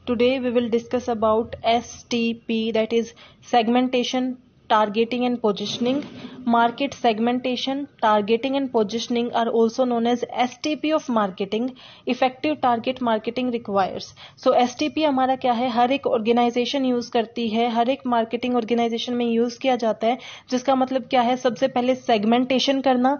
Today we will discuss about STP, that is segmentation, targeting and positioning. Market segmentation, targeting and positioning are also known as STP of marketing. Effective target marketing requires. So STP हमारा क्या है, हर एक organisation use करती है, हर एक marketing organisation में use किया जाता है, जिसका मतलब क्या है, सबसे पहले सेगमेंटेशन करना,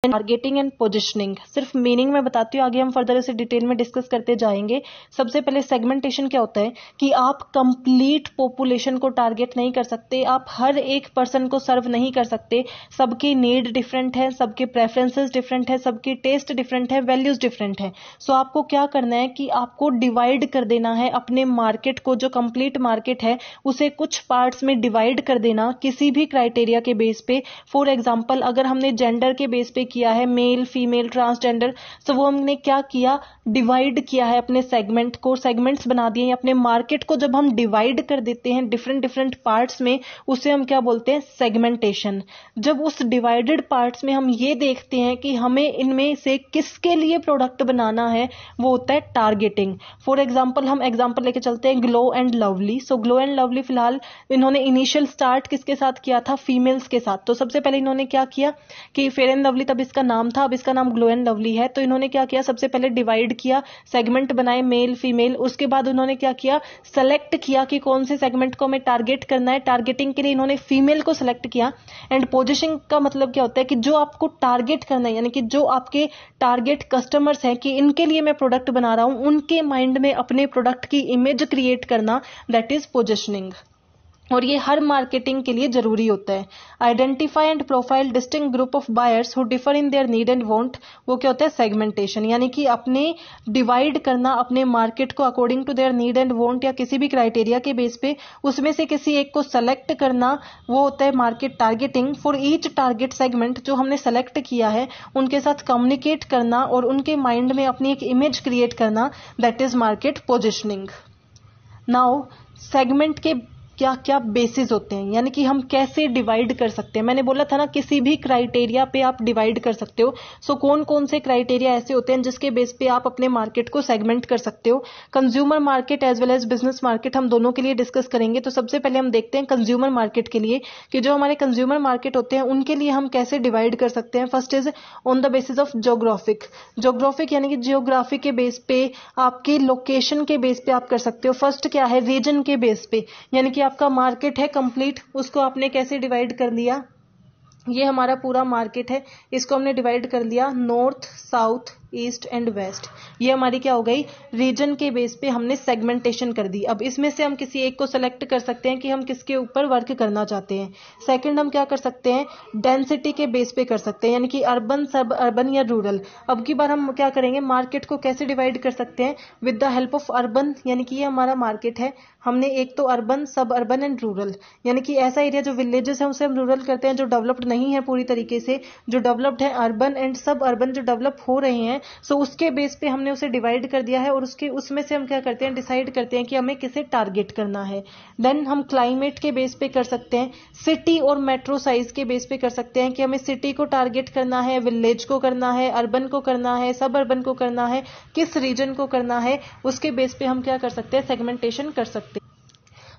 टारगेटिंग एंड पोजिशनिंग. सिर्फ मीनिंग में बताती हूँ, आगे हम फर्दर इसे डिटेल में डिस्कस करते जाएंगे. सबसे पहले सेगमेंटेशन क्या होता है कि आप कंप्लीट पॉपुलेशन को टारगेट नहीं कर सकते, आप हर एक पर्सन को सर्व नहीं कर सकते. सबकी नीड डिफरेंट है, सबके प्रेफरेंसेस डिफरेंट है, सबकी टेस्ट डिफरेंट है, वैल्यूज डिफरेंट है. सो आपको क्या करना है कि आपको डिवाइड कर देना है अपने मार्केट को, जो कंप्लीट मार्केट है उसे कुछ पार्ट्स में डिवाइड कर देना किसी भी क्राइटेरिया के बेस पे. फॉर एग्जाम्पल, अगर हमने जेंडर के बेस पे किया है, मेल फीमेल ट्रांसजेंडर, तो वो हमने क्या किया, डिवाइड किया है अपने सेगमेंट को, सेगमेंट्स बना दिए हैं अपने मार्केट को. जब हम डिवाइड कर देते हैं डिफरेंट डिफरेंट पार्ट्स में, उसे हम क्या बोलते हैं, सेगमेंटेशन. जब उस डिवाइडेड पार्ट्स में हम ये देखते हैं कि हमें इनमें से किसके लिए प्रोडक्ट बनाना है, वो होता है टारगेटिंग. फॉर एग्जाम्पल, हम एग्जाम्पल लेके चलते हैं glow and lovely. So glow and lovely फिलहाल इन्होंने इनिशियल स्टार्ट किसके साथ किया था, फीमेल्स के साथ. तो सबसे पहले इन्होंने क्या किया कि फेयर एंड लवली तब इसका नाम था, अब इसका नाम ग्लो एंड लवली है. तो इन्होंने क्या किया, सबसे पहले डिवाइड किया, सेगमेंट बनाए मेल फीमेल. उसके बाद उन्होंने क्या किया, सेलेक्ट किया कि कौन से सेगमेंट को हमें टारगेट करना है. टारगेटिंग के लिए इन्होंने फीमेल को सेलेक्ट किया. एंड पोजीशनिंग का मतलब क्या होता है कि जो आपको टारगेट करना है, यानी कि जो आपके टारगेट कस्टमर्स हैं कि इनके लिए मैं प्रोडक्ट बना रहा हूं, उनके माइंड में अपने प्रोडक्ट की इमेज क्रिएट करना, दैट इज पोजीशनिंग. और ये हर मार्केटिंग के लिए जरूरी होता है. Identify and profile distinct group of buyers who differ in their need and want, वो क्या होता है, सेगमेंटेशन. यानी कि अपने डिवाइड करना अपने मार्केट को according to their need and want, या किसी भी क्राइटेरिया के बेस पे उसमें से किसी एक को सेलेक्ट करना, वो होता है market targeting. For each target segment, जो हमने सेलेक्ट किया है उनके साथ कम्युनिकेट करना और उनके माइंड में अपनी एक इमेज क्रिएट करना, that is market positioning. Now segment के क्या क्या बेसिस होते हैं, यानी कि हम कैसे डिवाइड कर सकते हैं. मैंने बोला था ना, किसी भी क्राइटेरिया पे आप डिवाइड कर सकते हो. सो कौन कौन से क्राइटेरिया ऐसे होते हैं जिसके बेस पे आप अपने मार्केट को सेगमेंट कर सकते हो. Consumer market as well as business market, हम दोनों के लिए डिस्कस करेंगे. तो सबसे पहले हम देखते हैं कंज्यूमर मार्केट के लिए कि जो हमारे कंज्यूमर मार्केट होते हैं उनके लिए हम कैसे डिवाइड कर सकते हैं. First is on the basis of geographic. Geographic यानी कि जियोग्राफी के बेस पे, आपकी लोकेशन के बेस पे आप कर सकते हो. फर्स्ट क्या है, रीजन के बेस पे, यानी कि आपका मार्केट है कंप्लीट, उसको आपने कैसे डिवाइड कर लिया, ये हमारा पूरा मार्केट है, इसको हमने डिवाइड कर लिया north south east and west. ये हमारी क्या हो गई, रीजन के बेस पे हमने सेगमेंटेशन कर दी. अब इसमें से हम किसी एक को सेलेक्ट कर सकते हैं कि हम किसके ऊपर वर्क करना चाहते हैं. सेकंड हम क्या कर सकते हैं, डेंसिटी के बेस पे कर सकते हैं, यानी कि अर्बन सब अर्बन या रूरल. अब की बार हम क्या करेंगे, मार्केट को कैसे डिवाइड कर सकते हैं, with the help of urban. यानी कि ये हमारा मार्केट है, हमने एक तो अर्बन सब अर्बन एंड रूरल, यानी कि ऐसा एरिया जो विलेजेस है उसे हम रूरल करते हैं, जो डेवलप्ड नहीं है पूरी तरीके से, जो डेवलप्ड है अर्बन एंड सब अर्बन जो डेवलप हो रहे हैं. सो उसके बेस पे हमने उसे डिवाइड कर दिया है और उसमें से हम क्या करते हैं, डिसाइड करते हैं कि हमें किसे टारगेट करना है. देन हम क्लाइमेट के बेस पे कर सकते हैं, सिटी और मेट्रो साइज के बेस पे कर सकते हैं कि हमें सिटी को टारगेट करना है, विलेज को करना है, अर्बन को करना है, सब अर्बन को करना है, किस रीजन को करना है, उसके बेस पे हम क्या कर सकते हैं, सेगमेंटेशन कर सकते हैं.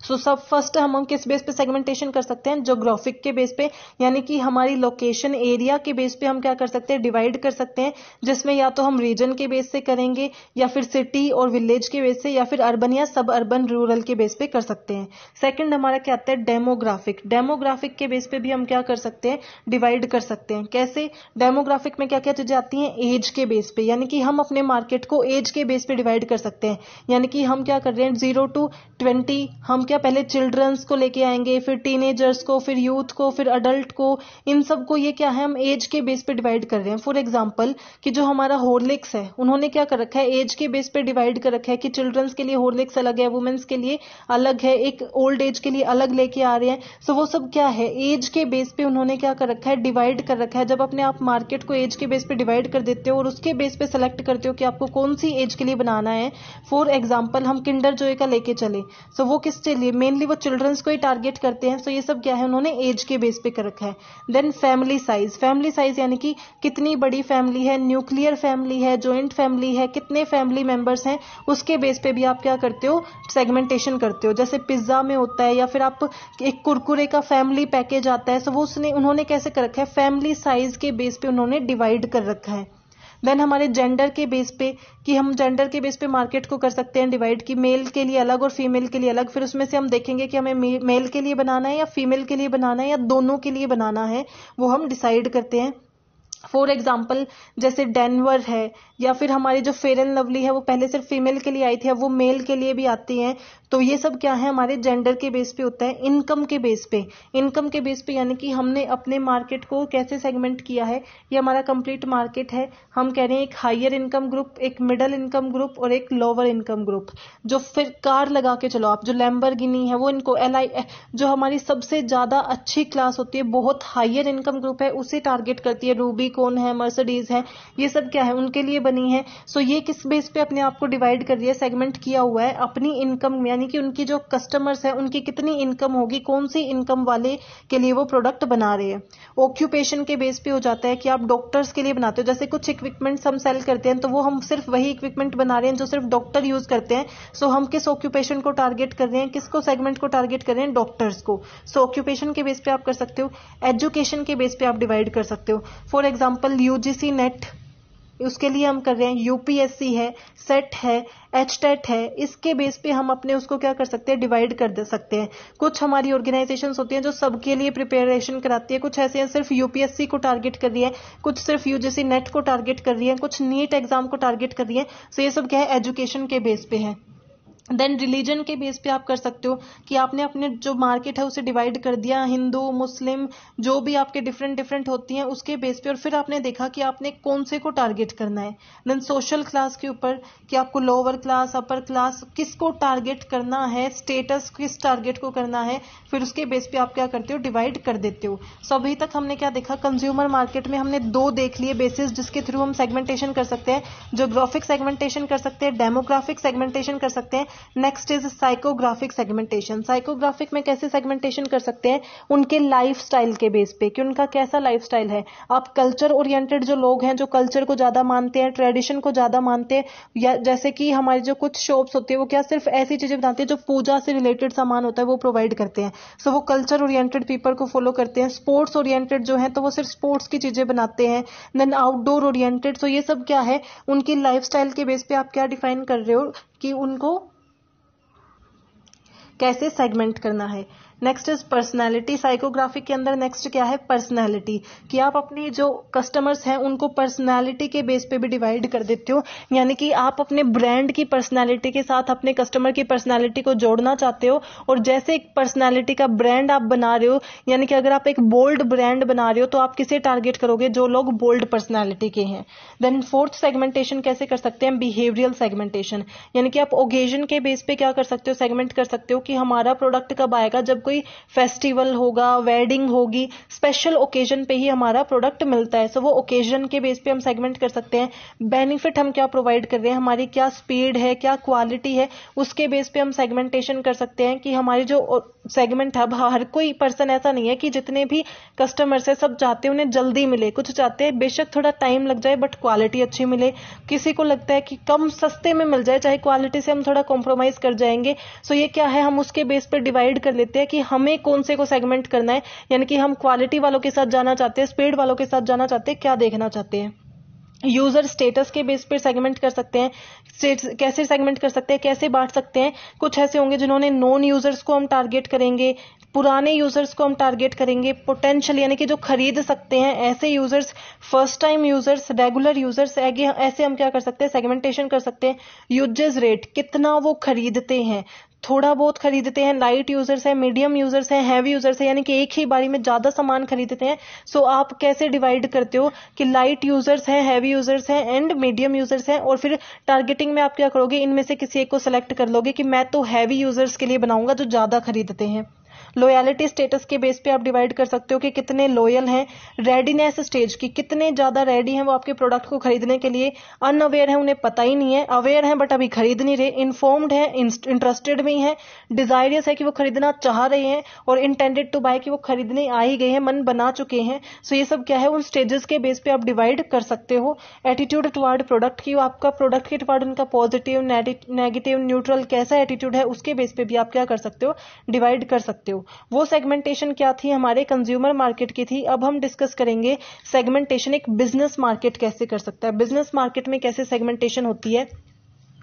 सो सब फर्स्ट हम किस बेस पे सेगमेंटेशन कर सकते हैं, ज्योग्राफिक के बेस पे, यानी कि हमारी लोकेशन एरिया के बेस पे हम क्या कर सकते हैं, डिवाइड कर सकते हैं, जिसमें या तो हम रीजन के बेस से करेंगे, या फिर सिटी और विलेज के बेस से, या फिर अर्बन या सब अर्बन रूरल के बेस पे कर सकते हैं. सेकंड हमारा क्या आता है, डेमोग्राफिक. डेमोग्राफिक के बेस पे भी हम क्या कर सकते हैं, डिवाइड कर सकते हैं. कैसे, डेमोग्राफिक में क्या क्या चीजें आती हैं, एज के बेस पे, यानी कि हम अपने मार्केट को एज के बेस पे डिवाइड कर सकते हैं. यानी कि हम क्या कर रहे हैं, 0 to 20, हम क्या पहले चिल्ड्रंस को लेके आएंगे, फिर टीनेजर्स को, फिर यूथ को, फिर अडल्ट को, इन सब को ये क्या है, हम एज के बेस पे डिवाइड कर रहे हैं. फॉर एग्जांपल कि जो हमारा हॉर्लिक्स है, उन्होंने क्या कर रखा है, एज के बेस पे डिवाइड कर रखा है कि चिल्ड्रंस के लिए हॉर्लिक्स अलग है, वुमेन्स के लिए अलग है, एक ओल्ड एज के लिए अलग लेके आ रहे हैं. सो वो सब क्या है, एज के बेस पे उन्होंने क्या कर रखा है, डिवाइड कर रखा है. जब अपने आप मार्केट को एज के बेस पे डिवाइड कर देते हो और उसके बेस पे सेलेक्ट करते हो कि आपको कौन सी एज के लिए बनाना है. फॉर एग्जाम्पल हम किंडर जॉय का लेके चले, सो वो किस लिए, मेनली वो चिल्ड्रंस को ही टारगेट करते हैं। सो ये सब क्या है, उन्होंने एज के बेस पे कर रखा है। Then family size, family size यानी कि कितनी बड़ी फैमिली है, न्यूक्लियर फैमिली है, जॉइंट फैमिली है, कितने फैमिली मेंबर्स हैं, उसके बेस पे भी आप क्या करते हो, सेगमेंटेशन करते हो। जैसे पिज्जा में होता है, या फिर आप एक कुरकुरे का फैमिली पैकेज आता है, सो वो उन्होंने कैसे कर रखा है, फैमिली साइज के बेस पे उन्होंने डिवाइड कर रखा है। देन हमारे जेंडर के बेस पे, कि हम जेंडर के बेस पे मार्केट को कर सकते हैं डिवाइड, कि मेल के लिए अलग और फीमेल के लिए अलग। फिर उसमें से हम देखेंगे कि हमें मेल के लिए बनाना है या फीमेल के लिए बनाना है या दोनों के लिए बनाना है, वो हम डिसाइड करते हैं। फॉर एग्जाम्पल जैसे डेनवर है, या फिर हमारी जो फेयर एंड लवली है वो पहले सिर्फ फीमेल के लिए आई थी, अब वो मेल के लिए भी आती हैं। तो ये सब क्या है, हमारे जेंडर के बेस पे होता है। इनकम के बेस पे, इनकम के बेस पे यानी कि हमने अपने मार्केट को कैसे सेगमेंट किया है, ये हमारा कंप्लीट मार्केट है। हम कह रहे हैं एक हायर इनकम ग्रुप, एक मिडिल इनकम ग्रुप और एक लोअर इनकम ग्रुप। जो फिर कार लगा के चलो आप, जो लैम्बोर्गिनी है वो इनको जो हमारी सबसे ज्यादा अच्छी क्लास होती है, बहुत हायर इनकम ग्रुप है, उसे टारगेट करती है। रूबिकॉन है, मर्सिडीज है, ये सब क्या है, उनके लिए बनी है। सो ये किस बेस पे अपने आप को डिवाइड कर रही है, सेगमेंट किया हुआ है अपनी इनकम, यानी कि उनकी जो कस्टमर्स है उनकी कितनी इनकम होगी, कौन सी इनकम वाले के लिए वो प्रोडक्ट बना रहे हैं। ऑक्यूपेशन के बेस पे हो जाता है कि आप डॉक्टर्स के लिए बनाते हो, जैसे कुछ इक्विपमेंट्स हम सेल करते हैं तो वो हम सिर्फ वही इक्विपमेंट बना रहे हैं जो सिर्फ डॉक्टर यूज करते हैं। सो हम किस ऑक्यूपेशन को टारगेट कर रहे हैं, किसको सेगमेंट को टारगेट कर रहे हैं, डॉक्टर्स को। सो ऑक्यूपेशन के बेस पे आप कर सकते हो। एजुकेशन के बेस पे आप डिवाइड कर सकते हो। फॉर एग्जाम्पल यूजीसी नेट, उसके लिए हम कर रहे हैं, यूपीएससी है, सेट है, एचटेट है, इसके बेस पे हम अपने उसको क्या कर सकते हैं, डिवाइड कर दे सकते हैं। कुछ हमारी ऑर्गेनाइजेशंस होती हैं जो सबके लिए प्रिपरेशन कराती है, कुछ ऐसे हैं सिर्फ यूपीएससी को टारगेट कर रही है, कुछ सिर्फ यूजीसी नेट को टारगेट कर रही है, कुछ नीट एग्जाम को टारगेट कर रही है। सो ये सब क्या है, एजुकेशन के बेस पे है। देन रिलीजन के बेस पे आप कर सकते हो कि आपने अपने जो मार्केट है उसे डिवाइड कर दिया, हिंदू, मुस्लिम, जो भी आपके डिफरेंट डिफरेंट होती हैं उसके बेस पे, और फिर आपने देखा कि आपने कौन से को टारगेट करना है। देन सोशल क्लास के ऊपर कि आपको लोअर क्लास, अपर क्लास, किसको टारगेट करना है, स्टेटस किस टारगेट को करना है, फिर उसके बेस पे आप क्या करते हो, डिवाइड कर देते हो। सो अभी तक हमने क्या देखा, कंज्यूमर मार्केट में हमने दो देख लिए बेसिस जिसके थ्रू हम सेगमेंटेशन कर सकते हैं। ज्योग्राफिक सेगमेंटेशन कर सकते हैं, डेमोग्राफिक सेगमेंटेशन कर सकते हैं। Next is psychographic segmentation. Psychographic में कैसे सेगमेंटेशन कर सकते हैं, उनके लाइफस्टाइल के बेस पे कि उनका कैसा लाइफस्टाइल है। आप कल्चर ओरिएंटेड जो लोग हैं, जो कल्चर को ज्यादा मानते हैं, ट्रेडिशन को ज्यादा मानते हैं, या जैसे कि हमारी जो कुछ शॉप्स होती है वो क्या सिर्फ ऐसी चीजें बनाती है जो पूजा से रिलेटेड सामान होता है वो प्रोवाइड करते हैं। सो वो कल्चर ओरिएंटेड पीपल को फॉलो करते हैं। स्पोर्ट्स ओरिएंटेड जो है तो वो सिर्फ स्पोर्ट्स की चीजें बनाते हैं। देन आउटडोर ओरिएंटेड, सो ये सब क्या है, उनकी लाइफस्टाइल के बेस पे आप क्या डिफाइन कर रहे हो कि उनको कैसे सेगमेंट करना है। Next is personality. साइकोग्राफिक के अंदर नेक्स्ट क्या है, पर्सनैलिटी, कि आप अपनी जो कस्टमर्स हैं उनको पर्सनैलिटी के बेस पे भी डिवाइड कर देते हो, यानी कि आप अपने ब्रांड की पर्सनैलिटी के साथ अपने कस्टमर की पर्सनैलिटी को जोड़ना चाहते हो। और जैसे एक पर्सनैलिटी का ब्रांड आप बना रहे हो, यानी कि अगर आप एक बोल्ड ब्रांड बना रहे हो तो आप किसे टारगेट करोगे, जो लोग बोल्ड पर्सनैलिटी के हैं। देन फोर्थ सेगमेंटेशन कैसे कर सकते हैं, बिहेवियरल सेगमेंटेशन, यानी कि आप ओकेजन के बेस पे क्या कर सकते हो, सेगमेंट कर सकते हो कि हमारा प्रोडक्ट कब आएगा, जब कोई फेस्टिवल होगा, वेडिंग होगी, स्पेशल ओकेजन पे ही हमारा प्रोडक्ट मिलता है। सो वो ओकेजन के बेस पे हम सेगमेंट कर सकते हैं। बेनिफिट हम क्या प्रोवाइड कर रहे हैं, हमारी क्या स्पीड है, क्या क्वालिटी है, उसके बेस पे हम सेगमेंटेशन कर सकते हैं कि हमारी जो सेगमेंट है, हर कोई पर्सन ऐसा नहीं है कि जितने भी कस्टमर्स है सब चाहते हैं उन्हें जल्दी मिले, कुछ चाहते हैं बेशक थोड़ा टाइम लग जाए बट क्वालिटी अच्छी मिले, किसी को लगता है कि कम सस्ते में मिल जाए, चाहे क्वालिटी से हम थोड़ा कॉम्प्रोमाइज कर जाएंगे। सो ये क्या है, हम उसके बेस पर डिवाइड कर लेते हैं कि हमें कौन से को सेगमेंट करना है, यानी कि हम क्वालिटी वालों के साथ जाना चाहते हैं, स्पीड वालों के साथ जाना चाहते हैं, क्या देखना चाहते हैं। यूजर स्टेटस के बेस पर सेगमेंट कर सकते हैं। कैसे सेगमेंट कर सकते हैं, कैसे बांट सकते हैं, कुछ ऐसे होंगे जिन्होंने नॉन यूजर्स को हम टारगेट करेंगे, पुराने यूजर्स को हम टारगेट करेंगे, पोटेंशियल यानी कि जो खरीद सकते हैं ऐसे users, first time users, regular users, ऐसे हम क्या कर सकते हैं, सेगमेंटेशन कर सकते हैं। यूजेस रेट, कितना वो खरीदते हैं, थोड़ा बहुत खरीदते हैं, लाइट यूजर्स हैं, मीडियम यूजर्स हैं, हैवी यूजर्स हैं, यानी कि एक ही बारी में ज्यादा सामान खरीदते हैं। सो आप कैसे डिवाइड करते हो कि लाइट यूजर्स हैं, हैवी यूजर्स हैं एंड मीडियम यूजर्स हैं, और फिर टारगेटिंग में आप क्या करोगे, इनमें से किसी एक को सिलेक्ट कर लोगे कि मैं तो हैवी यूजर्स के लिए बनाऊंगा जो ज्यादा खरीदते हैं। लॉयल्टी स्टेटस के बेस पे आप डिवाइड कर सकते हो कि कितने लॉयल हैं। रेडीनेस स्टेज की, कितने ज्यादा रेडी हैं वो आपके प्रोडक्ट को खरीदने के लिए। अनअवेयर है, उन्हें पता ही नहीं है। अवेयर हैं बट अभी खरीद नहीं रहे। इन्फॉर्म्ड है, इंटरेस्टेड भी हैं। डिजायरियस है कि वो खरीदना चाह रहे हैं। और इंटेंडेड टू बाय कि वो खरीदने आ ही गए हैं, मन बना चुके हैं। सो ये सब क्या है, उन स्टेजेस के बेस पे आप डिवाइड कर सकते हो। एटीट्यूड टुवर्ड प्रोडक्ट की, आपका प्रोडक्ट के टुवर्ड उनका पॉजिटिव, नेगेटिव, न्यूट्रल कैसा एटीट्यूड है, उसके बेस पे भी आप क्या कर सकते हो, डिवाइड कर सकते हो। वो सेगमेंटेशन क्या थी, हमारे कंज्यूमर मार्केट की थी। अब हम डिस्कस करेंगे सेगमेंटेशन एक बिजनेस मार्केट कैसे कर सकता है। बिजनेस मार्केट में कैसे सेगमेंटेशन होती है,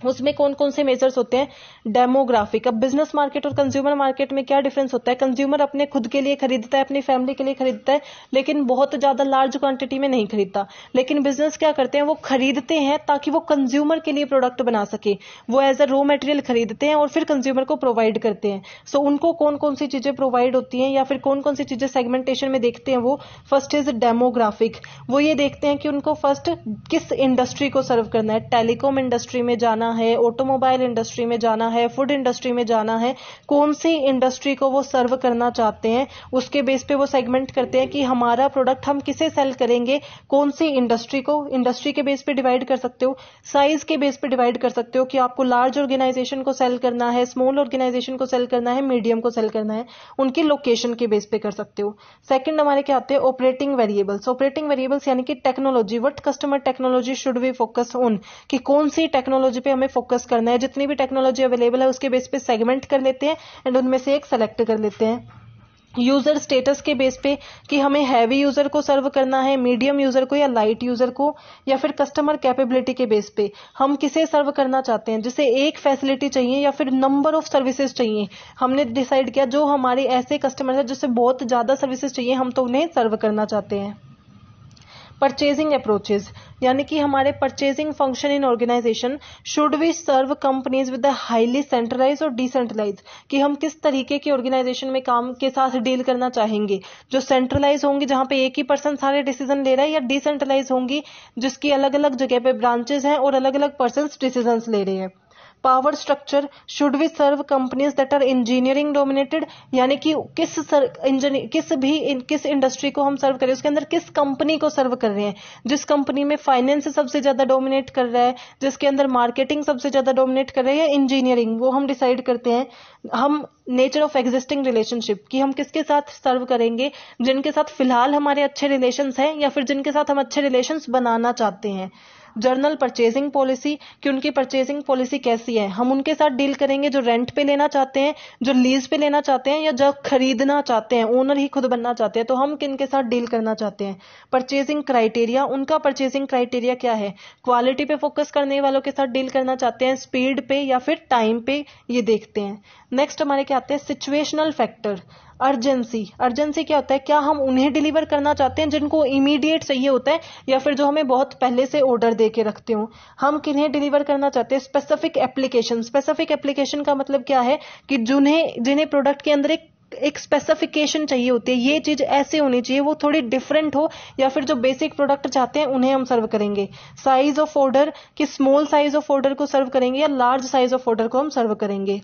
उसमें कौन कौन से मेजर्स होते हैं। डेमोग्राफिक। अब बिजनेस मार्केट और कंज्यूमर मार्केट में क्या डिफरेंस होता है। कंज्यूमर अपने खुद के लिए खरीदता है, अपनी फैमिली के लिए खरीदता है, लेकिन बहुत ज्यादा लार्ज क्वांटिटी में नहीं खरीदता। लेकिन बिजनेस क्या करते हैं, वो खरीदते हैं ताकि वो कंज्यूमर के लिए प्रोडक्ट बना सके। वो एज अ रॉ मटेरियल खरीदते हैं और फिर कंज्यूमर को प्रोवाइड करते हैं। सो उनको कौन कौन सी चीजें प्रोवाइड होती हैं या फिर कौन कौन सी चीजें सेगमेंटेशन में देखते हैं। वो फर्स्ट इज डेमोग्राफिक। वो ये देखते हैं कि उनको फर्स्ट किस इंडस्ट्री को सर्व करना है। टेलीकॉम इंडस्ट्री में जाना है, ऑटोमोबाइल इंडस्ट्री में जाना है, फूड इंडस्ट्री में जाना है, कौन सी इंडस्ट्री को वो सर्व करना चाहते हैं। उसके बेस पे वो सेगमेंट करते हैं कि हमारा प्रोडक्ट हम किसे सेल करेंगे, कौन सी इंडस्ट्री को। इंडस्ट्री के बेस पे डिवाइड कर सकते हो, साइज के बेस पे डिवाइड कर सकते हो कि आपको लार्ज ऑर्गेनाइजेशन को सेल करना है, स्मॉल ऑर्गेनाइजेशन को सेल करना है, मीडियम को सेल करना है। उनकी लोकेशन के बेस पे कर सकते हो। सेकंड हमारे क्या आते हैं, ऑपरेटिंग वेरिएबल्स। ऑपरेटिंग वेरिएबल्स यानी कि technology, what customer technology should we focus on, कि कौन सी टेक्नोलॉजी पे हमें फोकस करना है। जितनी भी टेक्नोलॉजी अवेलेबल है उसके बेस पे सेगमेंट कर लेते हैं एंड उनमें से एक सेलेक्ट कर लेते हैं। यूजर स्टेटस के बेस पे कि हमें हैवी यूजर को सर्व करना है, मीडियम यूजर को या लाइट यूजर को, या फिर कस्टमर कैपेबिलिटी के बेस पे हम किसे सर्व करना चाहते हैं। जैसे एक फैसिलिटी चाहिए या फिर नंबर ऑफ सर्विसेज चाहिए, हमने डिसाइड किया जो हमारे ऐसे कस्टमर है जिससे बहुत ज्यादा सर्विसेज चाहिए, हम तो उन्हें सर्व करना चाहते हैं। परचेजिंग अप्रोचेज यानी कि हमारे purchasing function in organisation, should we serve companies with highly centralise और डिसेंट्रलाइज, कि हम किस तरीके की ऑर्गेनाइजेशन में काम के साथ डील करना चाहेंगे। जो सेंट्रलाइज होंगी जहां पे एक ही पर्सन सारे डिसीजन ले रहा है, या डिसेंट्रलाइज होंगी जिसकी अलग अलग जगह पे ब्रांचेस हैं और अलग अलग पर्सन डिसीजन ले रहे हैं। Power structure, should we serve companies that are engineering dominated, यानी कि किस इंडस्ट्री को हम सर्व करें, उसके अंदर किस कंपनी को सर्व कर रहे हैं। जिस कंपनी में फाइनेंस सबसे ज्यादा डोमिनेट कर रहा है, जिसके अंदर मार्केटिंग सबसे ज्यादा डोमिनेट कर रहे हैं, या इंजीनियरिंग, वो हम डिसाइड करते हैं। हम नेचर ऑफ एग्जिस्टिंग रिलेशनशिप, कि हम किसके साथ सर्व करेंगे, जिनके साथ फिलहाल हमारे अच्छे रिलेशंस हैं या फिर जिनके साथ हम अच्छे रिलेशंस बनाना चाहते हैं। जर्नल परचेजिंग पॉलिसी, कि उनकी परचेजिंग पॉलिसी कैसी है। हम उनके साथ डील करेंगे जो रेंट पे लेना चाहते हैं, जो लीज पे लेना चाहते हैं, या जो खरीदना चाहते हैं, ओनर ही खुद बनना चाहते हैं, तो हम किन के साथ डील करना चाहते हैं। परचेजिंग क्राइटेरिया, उनका परचेजिंग क्राइटेरिया क्या है। क्वालिटी पे फोकस करने वालों के साथ डील करना चाहते हैं, स्पीड पे या फिर टाइम पे, ये देखते हैं। नेक्स्ट हमारे क्या आते हैं, सिचुएशनल फैक्टर। अर्जेंसी, अर्जेंसी क्या होता है, क्या हम उन्हें डिलीवर करना चाहते हैं जिनको इमीडिएट चाहिए होता है, या फिर जो हमें बहुत पहले से ऑर्डर दे के रखते हो। हम किन्हें डिलीवर करना चाहते हैं। स्पेसिफिक एप्लीकेशन, स्पेसिफिक एप्लीकेशन का मतलब क्या है कि जिन्हें प्रोडक्ट के अंदर एक स्पेसिफिकेशन चाहिए होती है, ये चीज ऐसे होनी चाहिए, वो थोड़ी डिफरेंट हो, या फिर जो बेसिक प्रोडक्ट चाहते हैं उन्हें हम सर्व करेंगे। साइज ऑफ ऑर्डर, कि स्मॉल साइज ऑफ ऑर्डर को सर्व करेंगे या लार्ज साइज ऑफ ऑर्डर को हम सर्व करेंगे।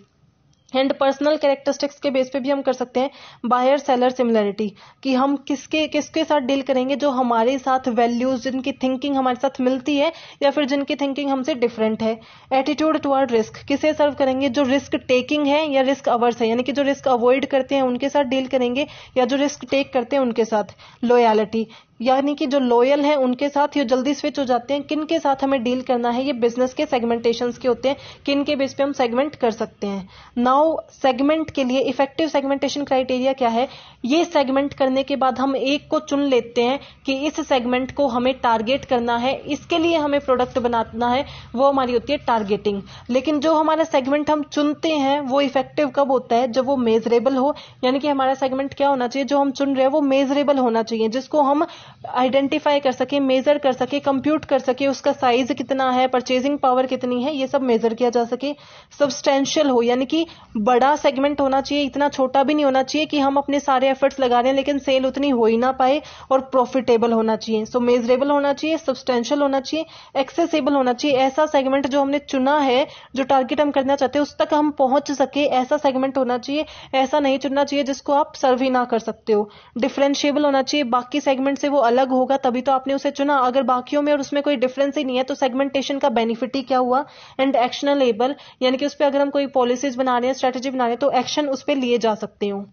एंड पर्सनल कैरेक्टरिस्टिक्स के बेस पे भी हम कर सकते हैं बायर सेलर सिमिलरिटी, कि हम किसके साथ डील करेंगे जो हमारे साथ वैल्यूज, जिनकी थिंकिंग हमारे साथ मिलती है या फिर जिनकी थिंकिंग हमसे डिफरेंट है। एटीट्यूड टुवर्ड रिस्क, किसे सर्व करेंगे, जो रिस्क टेकिंग है या रिस्क अवर्स है, यानी कि जो रिस्क अवॉइड करते हैं उनके साथ डील करेंगे, या जो रिस्क टेक करते हैं उनके साथ। लॉयल्टी, यानी कि जो लॉयल हैं उनके साथ ये जल्दी स्विच हो जाते हैं। किन के साथ हमें डील करना है, ये बिजनेस के सेगमेंटेशंस के होते हैं, किन के बेस पे हम सेगमेंट कर सकते हैं। नाउ सेगमेंट के लिए इफेक्टिव सेगमेंटेशन क्राइटेरिया क्या है। ये सेगमेंट करने के बाद हम एक को चुन लेते हैं कि इस सेगमेंट को हमें टारगेट करना है, इसके लिए हमें प्रोडक्ट बनाना है, वो हमारी होती है टारगेटिंग। लेकिन जो हमारा सेगमेंट हम चुनते हैं वो इफेक्टिव कब होता है, जब वो मेजरेबल हो, यानी कि हमारा सेगमेंट क्या होना चाहिए, जो हम चुन रहे हैं वो मेजरेबल होना चाहिए, जिसको हम आइडेंटिफाई कर सके, मेजर कर सके, कंप्यूट कर सके, उसका साइज कितना है, परचेजिंग पावर कितनी है, ये सब मेजर किया जा सके। सब्सटेंशियल हो, यानी कि बड़ा सेगमेंट होना चाहिए, इतना छोटा भी नहीं होना चाहिए कि हम अपने सारे एफर्ट्स लगा रहे हैं लेकिन सेल उतनी हो ही ना पाए, और प्रॉफिटेबल होना चाहिए। सो मेजरेबल होना चाहिए, सब्सटेंशियल होना चाहिए, एक्सेसिबल होना चाहिए। ऐसा सेगमेंट जो हमने चुना है, जो टारगेट हम करना चाहते हैं उस तक हम पहुंच सके, ऐसा सेगमेंट होना चाहिए। ऐसा नहीं चुनना चाहिए जिसको आप सर्व ही ना कर सकते हो। डिफरेंशिएबल होना चाहिए, बाकी सेगमेंट से वो अलग होगा तभी तो आपने उसे चुना। अगर बाकियों में और उसमें कोई डिफरेंस ही नहीं है तो सेगमेंटेशन का बेनिफिट ही क्या हुआ। एंड एक्शनेबल, यानी कि उस पर अगर हम कोई पॉलिसीज बना रहे हैं, स्ट्रेटेजी बना रहे हैं तो एक्शन उस पर लिए जा सकते हो।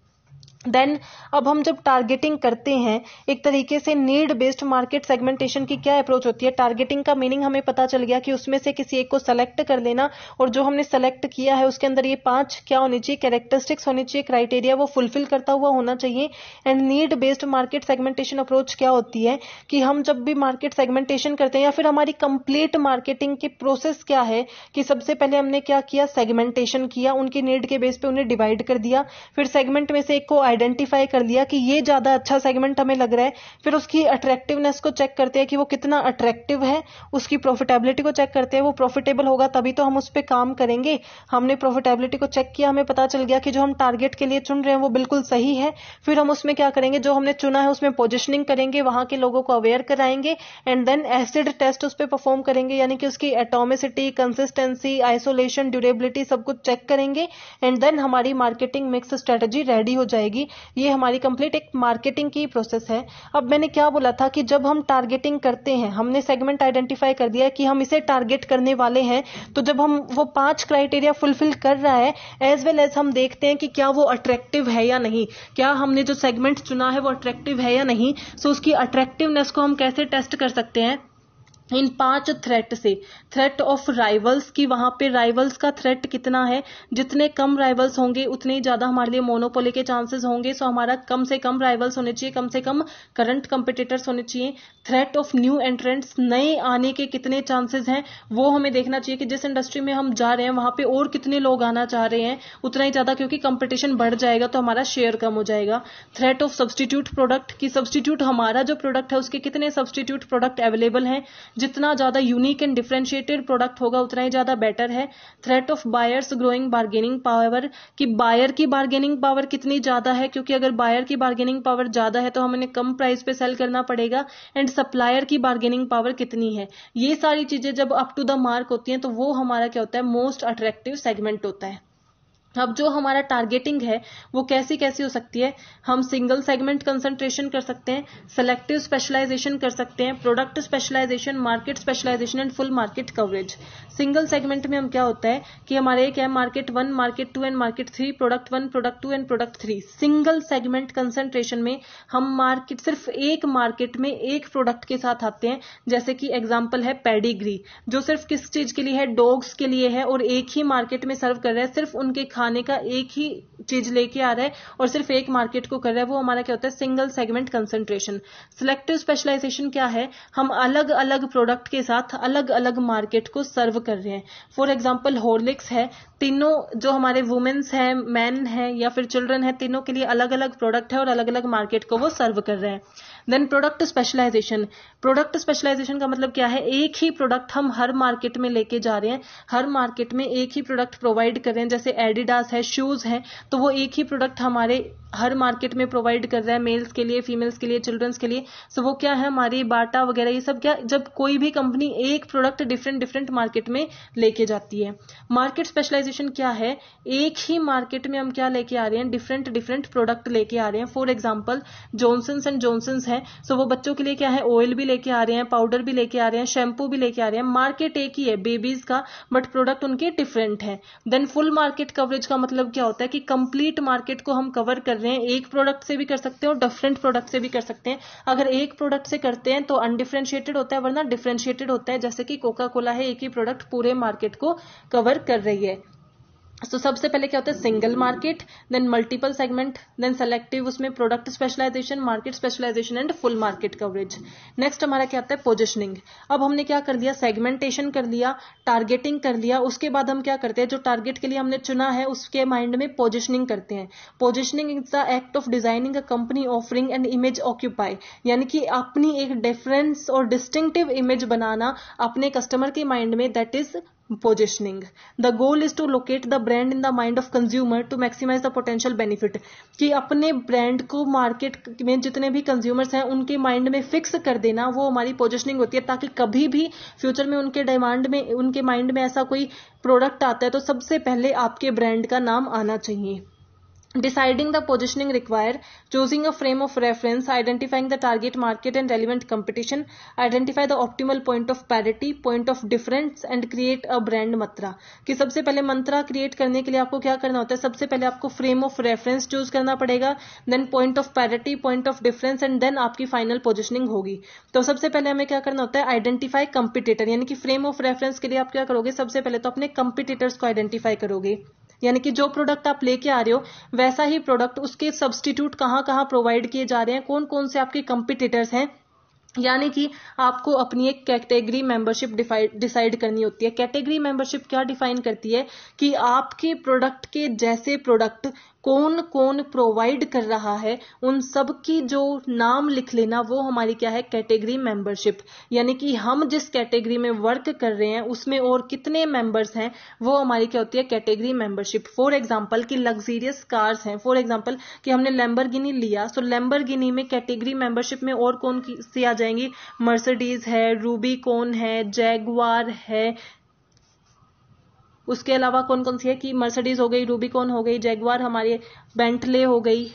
देन अब हम जब टारगेटिंग करते हैं, एक तरीके से नीड बेस्ड मार्केट सेगमेंटेशन की क्या अप्रोच होती है। टारगेटिंग का मीनिंग हमें पता चल गया कि उसमें से किसी एक को सेलेक्ट कर लेना, और जो हमने सेलेक्ट किया है उसके अंदर ये 5 क्या होनी चाहिए, कैरेक्टरिस्टिक्स होनी चाहिए, क्राइटेरिया वो फुलफिल करता हुआ होना चाहिए। And need based market segmentation approach क्या होती है कि हम जब भी मार्केट सेगमेंटेशन करते हैं या फिर हमारी कंप्लीट मार्केटिंग की प्रोसेस क्या है कि सबसे पहले हमने क्या किया, सेगमेंटेशन किया, उनकी नीड के बेस पे उन्हें डिवाइड कर दिया, फिर सेगमेंट में से एक को आइडेंटिफाई कर लिया कि ये ज्यादा अच्छा सेगमेंट हमें लग रहा है, फिर उसकी अट्रैक्टिवनेस को चेक करते हैं कि वो कितना अट्रैक्टिव है, उसकी प्रॉफिटेबिलिटी को चेक करते हैं, वो प्रॉफिटेबल होगा तभी तो हम उस पर काम करेंगे। हमने प्रॉफिटेबिलिटी को चेक किया, हमें पता चल गया कि जो हम टारगेट के लिए चुन रहे हैं वो बिल्कुल सही है। फिर हम उसमें क्या करेंगे, जो हमने चुना है उसमें पोजिशनिंग करेंगे, वहां के लोगों को अवेयर कराएंगे, एंड देन एसिड टेस्ट उस पर परफॉर्म करेंगे, यानी कि उसकी एटोमिसिटी, कंसिस्टेंसी, आइसोलेशन, ड्यूरेबिलिटी सब कुछ चेक करेंगे। एंड देन हमारी मार्केटिंग मिक्स स्ट्रेटजी रेडी हो जाएगी। ये हमारी कंप्लीट एक मार्केटिंग की प्रोसेस है। अब मैंने क्या बोला था कि जब हम टारगेटिंग करते हैं, हमने सेगमेंट आइडेंटिफाई कर दिया है कि हम इसे टारगेट करने वाले हैं, तो जब हम वो 5 क्राइटेरिया फुलफिल कर रहा है, एज वेल एज हम देखते हैं कि क्या वो अट्रैक्टिव है या नहीं, क्या हमने जो सेगमेंट चुना है वो अट्रैक्टिव है या नहीं। सो उसकी अट्रैक्टिवनेस को हम कैसे टेस्ट कर सकते हैं, इन 5 थ्रेट से। थ्रेट ऑफ राइवल्स की, वहां पे राइवल्स का थ्रेट कितना है, जितने कम राइवल्स होंगे उतने ही ज्यादा हमारे लिए मोनोपोली के चांसेस होंगे। सो हमारा कम से कम राइवल्स होने चाहिए, कम से कम करंट कंपिटिटर्स होने चाहिए। थ्रेट ऑफ न्यू एंट्रेंट्स, नए आने के कितने चांसेस हैं वो हमें देखना चाहिए कि जिस इंडस्ट्री में हम जा रहे हैं वहां पे और कितने लोग आना चाह रहे हैं, उतना ही ज्यादा, क्योंकि कंपटीशन बढ़ जाएगा तो हमारा शेयर कम हो जाएगा। थ्रेट ऑफ सब्सटीट्यूट प्रोडक्ट की, सब्सटीट्यूट हमारा जो प्रोडक्ट है उसके कितने सब्सटीट्यूट प्रोडक्ट अवेलेबल हैं, जितना ज्यादा यूनिक एंड डिफरेंशिएटेड प्रोडक्ट होगा उतना ही ज्यादा बेटर है। Threat of buyers growing bargaining power, कि बायर की बार्गेनिंग पावर कितनी ज्यादा है, क्योंकि अगर बायर की बार्गेनिंग पावर ज्यादा है तो हमें कम प्राइस पे सेल करना पड़ेगा। एंड सप्लायर की बार्गेनिंग पावर कितनी है। ये सारी चीजें जब अप टू द मार्क होती हैं तो वो हमारा क्या होता है, मोस्ट अट्रैक्टिव सेगमेंट होता है। अब जो हमारा टारगेटिंग है वो कैसी कैसी हो सकती है, हम सिंगल सेगमेंट कंसंट्रेशन कर सकते हैं, सेलेक्टिव स्पेशलाइजेशन कर सकते हैं, product specialisation, market specialisation and full market coverage. Single segment में हम क्या होता है कि हमारे क्या है, market 1, market 2 and market 3, product 1, product 2 and product 3। Single segment concentration में हम मार्केट, सिर्फ एक मार्केट में एक प्रोडक्ट के साथ आते हैं। जैसे कि एग्जाम्पल है पेडिग्री, जो सिर्फ किस चीज के लिए है, डॉग्स के लिए है, और एक ही मार्केट में सर्व कर रहा है, सिर्फ उनके खाने का एक ही चीज लेके आ रहा है और सिर्फ एक मार्केट को कर रहा है, वो हमारा क्या होता है, single segment concentration. Selective specialisation क्या है, हम अलग अलग प्रोडक्ट के साथ अलग अलग मार्केट को सर्व कर रहे हैं। फॉर एग्जांपल हॉर्लिक्स है, तीनों जो हमारे वुमेन्स हैं, मैन है या फिर चिल्ड्रन है, तीनों के लिए अलग अलग प्रोडक्ट है और अलग अलग मार्केट को वो सर्व कर रहे हैं। Then product specialisation, product specialisation का मतलब क्या है, एक ही प्रोडक्ट हम हर मार्केट में लेके जा रहे हैं, हर मार्केट में एक ही प्रोडक्ट प्रोवाइड कर रहे हैं। जैसे एडिडास है, शूज है, तो वो एक ही प्रोडक्ट हमारे हर मार्केट में प्रोवाइड कर रहा है, मेल्स के लिए, फीमेल्स के लिए, चिल्ड्रंस के लिए। सो वो क्या है, हमारी बाटा वगैरह ये सब क्या, जब कोई भी कंपनी एक प्रोडक्ट डिफरेंट डिफरेंट मार्केट में लेके जाती है। मार्केट स्पेशलाइजेशन क्या है, एक ही मार्केट में हम क्या लेके आ रहे हैं, डिफरेंट डिफरेंट प्रोडक्ट लेके आ रहे हैं। For example Johnson's and Johnson's है, सो वो बच्चों के लिए क्या है, ऑयल भी लेके आ रहे हैं, पाउडर भी लेके आ रहे हैं, शैम्पू भी लेके आ रहे हैं। मार्केट एक ही है बेबीज का, बट प्रोडक्ट उनके डिफरेंट है। देन फुल मार्केट कवरेज का मतलब क्या होता है कि कंप्लीट मार्केट को हम कवर कर रहे हैं, एक प्रोडक्ट से भी कर सकते हैं और डिफरेंट प्रोडक्ट से भी कर सकते हैं। अगर एक प्रोडक्ट से करते हैं तो अनडिफरेंशिएटेड होता है, वरना डिफरेंशिएटेड होता है। जैसे कि कोका कोला है, एक ही प्रोडक्ट पूरे मार्केट को कवर कर रही है। तो सबसे पहले क्या होता है single market, then multiple segment, then selective उसमें product specialisation, market specialisation and full market coverage. Next हमारा क्या आता है पोजिशनिंग। अब हमने क्या कर लिया, सेगमेंटेशन कर लिया, टारगेटिंग कर लिया, उसके बाद हम क्या करते हैं जो टारगेट के लिए हमने चुना है उसके माइंड में पोजिशनिंग करते हैं। Positioning is the act of designing a company offering an image occupy, यानी कि अपनी एक डिफरेंस और डिस्टिंक्टिव इमेज बनाना अपने कस्टमर के माइंड में, that is positioning. The goal is to locate the brand in the mind of consumer to maximize the potential benefit, कि अपने ब्रांड को मार्केट में जितने भी कंज्यूमर्स हैं उनके माइंड में फिक्स कर देना, वो हमारी पोजिशनिंग होती है, ताकि कभी भी फ्यूचर में उनके डिमांड में, उनके माइंड में ऐसा कोई प्रोडक्ट आता है तो सबसे पहले आपके ब्रांड का नाम आना चाहिए। Deciding the positioning require choosing a frame of reference, identifying the target market and relevant competition, identify the optimal point of parity, point of difference and create a brand mantra। कि सबसे पहले मंत्रा create करने के लिए आपको क्या करना होता है, सबसे पहले आपको फ्रेम ऑफ रेफरेंस चूज करना पड़ेगा, then point of parity, point of difference and then आपकी फाइनल पोजिशनिंग होगी। तो सबसे पहले हमें क्या करना होता है, आइडेंटिफाई कंपिटिटर, यानी कि फ्रेम ऑफ रेफरेंस के लिए आप क्या करोगे, सबसे पहले तो अपने कंपिटिटर्स को आइडेंटिफाई करोगे, यानी कि जो प्रोडक्ट आप लेके आ रहे हो वैसा ही प्रोडक्ट उसके सब्स्टिट्यूट कहाँ कहाँ प्रोवाइड किए जा रहे हैं, कौन कौन से आपके कंपिटिटर्स हैं, यानी कि आपको अपनी एक कैटेगरी मेंबरशिप डिसाइड करनी होती है। कैटेगरी मेंबरशिप क्या डिफाइन करती है कि आपके प्रोडक्ट के जैसे प्रोडक्ट कौन कौन प्रोवाइड कर रहा है, उन सब की जो नाम लिख लेना, वो हमारी क्या है, कैटेगरी मेंबरशिप। यानी कि हम जिस कैटेगरी में वर्क कर रहे हैं उसमें और कितने मेंबर्स हैं, वो हमारी क्या होती है, कैटेगरी मेंबरशिप। फॉर एग्जांपल कि लग्जरियस कार्स हैं, फॉर एग्जांपल कि हमने लैम्बोर्गिनी लिया, सो लैम्बोर्गिनी में कैटेगरी मेंबरशिप में और कौन सी आ जाएंगी, मर्सिडीज है, रूबिकॉन है, जैगवार है, उसके अलावा कौन कौन सी है कि मर्सिडीज हो गई, रूबिकॉन हो गई, जैगवार हमारे, बेंटले हो गई,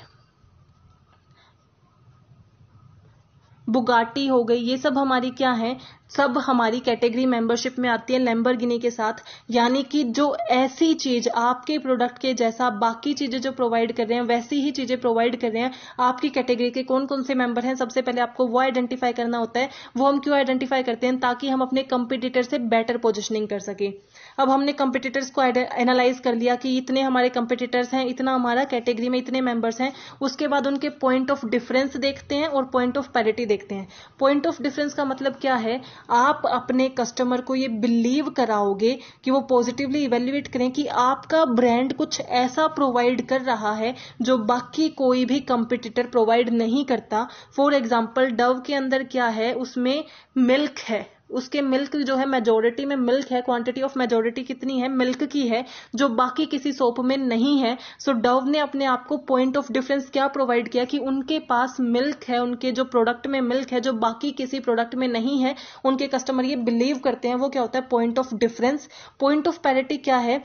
बुगाटी हो गई, ये सब हमारी क्या है, सब हमारी कैटेगरी मेंबरशिप में आती है लैम्बोर्गिनी के साथ। यानी कि जो ऐसी चीज आपके प्रोडक्ट के जैसा बाकी चीजें जो प्रोवाइड कर रहे हैं वैसी ही चीजें प्रोवाइड कर रहे हैं, आपकी कैटेगरी के कौन कौन से मेंबर हैं, सबसे पहले आपको वो आइडेंटिफाई करना होता है। वो हम क्यों आइडेंटिफाई करते हैं, ताकि हम अपने कंपिटिटर से बेटर पोजिशनिंग कर सके। अब हमने कंपिटिटर्स को एनालाइज कर लिया कि इतने हमारे कंपिटिटर्स हैं, इतना हमारा कैटेगरी में इतने मेंबर्स हैं, उसके बाद उनके पॉइंट ऑफ डिफरेंस देखते हैं और पॉइंट ऑफ पैरिटी देखते हैं। पॉइंट ऑफ डिफरेंस का मतलब क्या है, आप अपने कस्टमर को ये बिलीव कराओगे कि वो पॉजिटिवली इवेल्युएट करें कि आपका ब्रांड कुछ ऐसा प्रोवाइड कर रहा है जो बाकी कोई भी कंपटीटर प्रोवाइड नहीं करता। फॉर एग्जांपल डव के अंदर क्या है, उसमें मिल्क है, उसके मिल्क जो है मेजोरिटी में मिल्क है, क्वांटिटी ऑफ मेजोरिटी कितनी है, मिल्क की है, जो बाकी किसी सोप में नहीं है। सो डव ने अपने आप को पॉइंट ऑफ डिफरेंस क्या प्रोवाइड किया कि उनके पास मिल्क है, उनके जो प्रोडक्ट में मिल्क है जो बाकी किसी प्रोडक्ट में नहीं है, उनके कस्टमर ये बिलीव करते हैं। वो क्या होता है, point of difference. Point of parity क्या है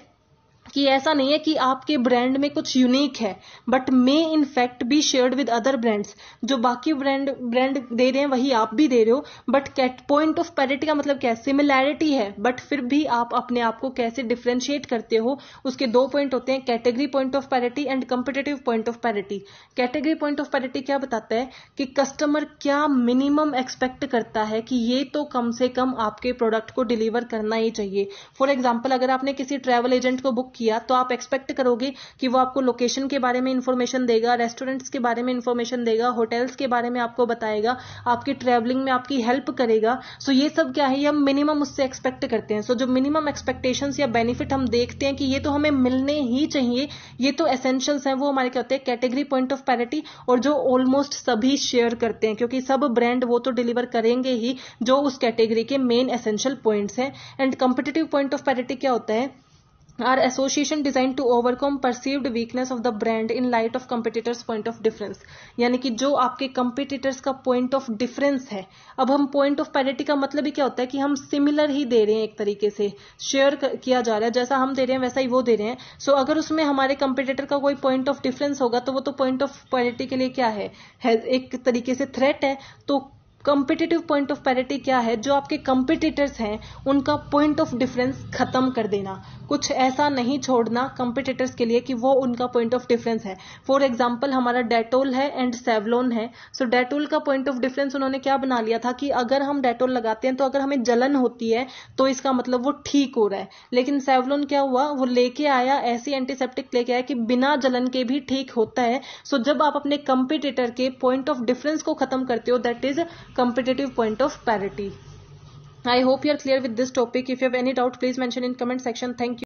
कि ऐसा नहीं है कि आपके ब्रांड में कुछ यूनिक है, but may in fact be shared with other brands, जो बाकी ब्रांड दे रहे हैं वही आप भी दे रहे हो, बट पॉइंट ऑफ पैरिटी का मतलब क्या है, सिमिलैरिटी है बट फिर भी आप अपने आप को कैसे डिफरेंशिएट करते हो। उसके दो पॉइंट होते हैं, category point of parity and competitive point of parity. Category point of parity क्या बताता है कि कस्टमर क्या मिनिमम एक्सपेक्ट करता है कि ये तो कम से कम आपके प्रोडक्ट को डिलीवर करना ही चाहिए। फॉर एग्जाम्पल अगर आपने किसी ट्रैवल एजेंट को बुक किया तो आप एक्सपेक्ट करोगे कि वो आपको लोकेशन के बारे में इंफॉर्मेशन देगा, रेस्टोरेंट्स के बारे में इंफॉर्मेशन देगा, होटल्स के बारे में आपको बताएगा, आपकी ट्रैवलिंग में आपकी हेल्प करेगा। सो ये सब क्या है, ये हम मिनिमम उससे एक्सपेक्ट करते हैं। सो जो मिनिमम एक्सपेक्टेशंस या बेनिफिट हम देखते हैं कि ये तो हमें मिलने ही चाहिए, ये तो एसेंशियल्स हैं, वो हमारे क्या होते हैं, कैटेगरी पॉइंट ऑफ पैरिटी, और जो ऑलमोस्ट सभी शेयर करते हैं क्योंकि सब ब्रांड वो तो डिलीवर करेंगे ही जो उस कैटेगरी के मेन एसेंशियल पॉइंट्स हैं। And competitive point of parity क्या होता है, Our association designed to overcome perceived weakness of the brand in light of competitors' point of difference। यानी कि जो आपके competitors का point of difference है। अब हम point of parity का मतलब ही क्या होता है कि हम similar ही दे रहे हैं, एक तरीके से शेयर किया जा रहा है, जैसा हम दे रहे हैं वैसा ही वो दे रहे हैं। सो अगर उसमें हमारे competitor का कोई point of difference होगा तो वो तो point of parity के लिए क्या है एक तरीके से threat है। तो कॉम्पिटिटिव पॉइंट ऑफ पैरिटी क्या है? जो आपके कंपिटिटर्स हैं उनका पॉइंट ऑफ डिफरेंस खत्म कर देना, कुछ ऐसा नहीं छोड़ना कंपिटिटर्स के लिए कि वो उनका पॉइंट ऑफ डिफरेंस है। फॉर एग्जांपल हमारा डेटोल है एंड सेवलॉन है, सो डेटोल का पॉइंट ऑफ डिफरेंस उन्होंने क्या बना लिया था कि अगर हम डेटोल लगाते हैं तो अगर हमें जलन होती है तो इसका मतलब वो ठीक हो रहा है। लेकिन सेवलॉन क्या हुआ, वो लेके आया ऐसी एंटीसेप्टिक लेके आया कि बिना जलन के भी ठीक होता है। सो जब आप अपने कंपिटिटर के पॉइंट ऑफ डिफरेंस को खत्म करते हो, that is competitive point of parity. I hope you are clear with this topic. If you have any doubt, please mention in comment section. Thank you.